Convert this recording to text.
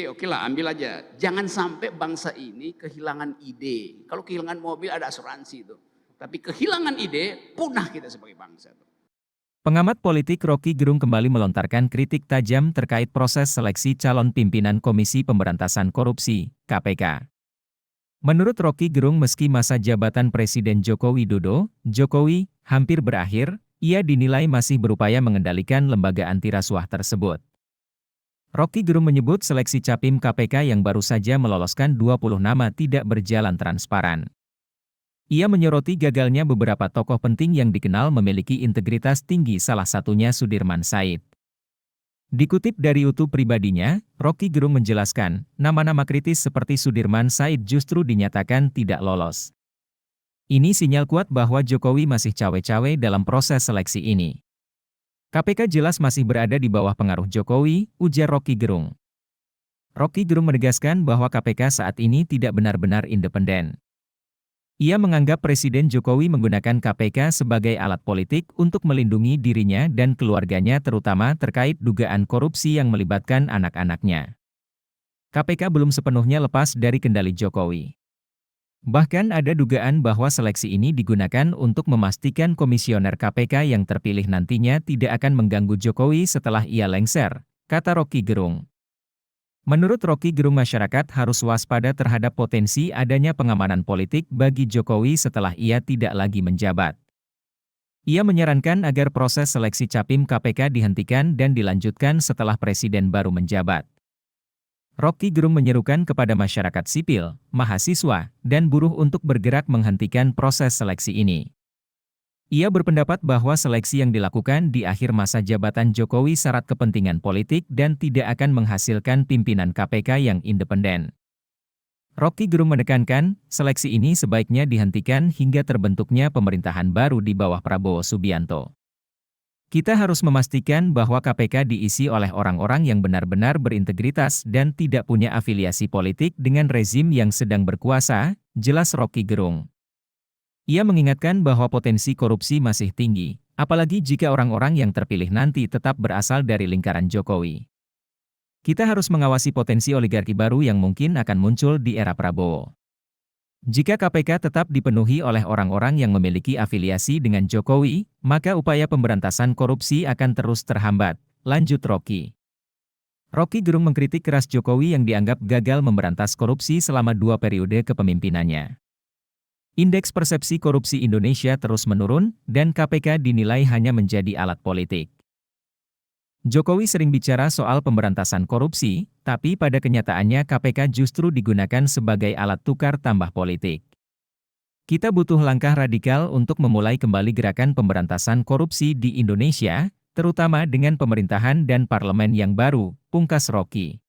Oke lah, ambil aja. Jangan sampai bangsa ini kehilangan ide. Kalau kehilangan mobil ada asuransi itu. Tapi kehilangan ide, punah kita sebagai bangsa. Pengamat politik Rocky Gerung kembali melontarkan kritik tajam terkait proses seleksi calon pimpinan Komisi Pemberantasan Korupsi, KPK. Menurut Rocky Gerung, meski masa jabatan Presiden Joko Widodo, Jokowi, hampir berakhir, ia dinilai masih berupaya mengendalikan lembaga anti rasuah tersebut. Rocky Gerung menyebut seleksi Capim KPK yang baru saja meloloskan 20 nama tidak berjalan transparan. Ia menyoroti gagalnya beberapa tokoh penting yang dikenal memiliki integritas tinggi, salah satunya Sudirman Said. Dikutip dari YouTube pribadinya, Rocky Gerung menjelaskan, nama-nama kritis seperti Sudirman Said justru dinyatakan tidak lolos. Ini sinyal kuat bahwa Jokowi masih cawe-cawe dalam proses seleksi ini. KPK jelas masih berada di bawah pengaruh Jokowi, ujar Rocky Gerung. Rocky Gerung menegaskan bahwa KPK saat ini tidak benar-benar independen. Ia menganggap Presiden Jokowi menggunakan KPK sebagai alat politik untuk melindungi dirinya dan keluarganya, terutama terkait dugaan korupsi yang melibatkan anak-anaknya. KPK belum sepenuhnya lepas dari kendali Jokowi. Bahkan ada dugaan bahwa seleksi ini digunakan untuk memastikan komisioner KPK yang terpilih nantinya tidak akan mengganggu Jokowi setelah ia lengser, kata Rocky Gerung. Menurut Rocky Gerung, masyarakat harus waspada terhadap potensi adanya pengamanan politik bagi Jokowi setelah ia tidak lagi menjabat. Ia menyarankan agar proses seleksi Capim KPK dihentikan dan dilanjutkan setelah Presiden baru menjabat. Rocky Gerung menyerukan kepada masyarakat sipil, mahasiswa, dan buruh untuk bergerak menghentikan proses seleksi ini. Ia berpendapat bahwa seleksi yang dilakukan di akhir masa jabatan Jokowi syarat kepentingan politik dan tidak akan menghasilkan pimpinan KPK yang independen. Rocky Gerung menekankan, seleksi ini sebaiknya dihentikan hingga terbentuknya pemerintahan baru di bawah Prabowo Subianto. Kita harus memastikan bahwa KPK diisi oleh orang-orang yang benar-benar berintegritas dan tidak punya afiliasi politik dengan rezim yang sedang berkuasa, jelas Rocky Gerung. Ia mengingatkan bahwa potensi korupsi masih tinggi, apalagi jika orang-orang yang terpilih nanti tetap berasal dari lingkaran Jokowi. Kita harus mengawasi potensi oligarki baru yang mungkin akan muncul di era Prabowo. Jika KPK tetap dipenuhi oleh orang-orang yang memiliki afiliasi dengan Jokowi, maka upaya pemberantasan korupsi akan terus terhambat, lanjut Rocky. Rocky Gerung mengkritik keras Jokowi yang dianggap gagal memberantas korupsi selama 2 periode kepemimpinannya. Indeks persepsi korupsi Indonesia terus menurun, dan KPK dinilai hanya menjadi alat politik. Jokowi sering bicara soal pemberantasan korupsi, tapi pada kenyataannya KPK justru digunakan sebagai alat tukar tambah politik. Kita butuh langkah radikal untuk memulai kembali gerakan pemberantasan korupsi di Indonesia, terutama dengan pemerintahan dan parlemen yang baru, pungkas Rocky.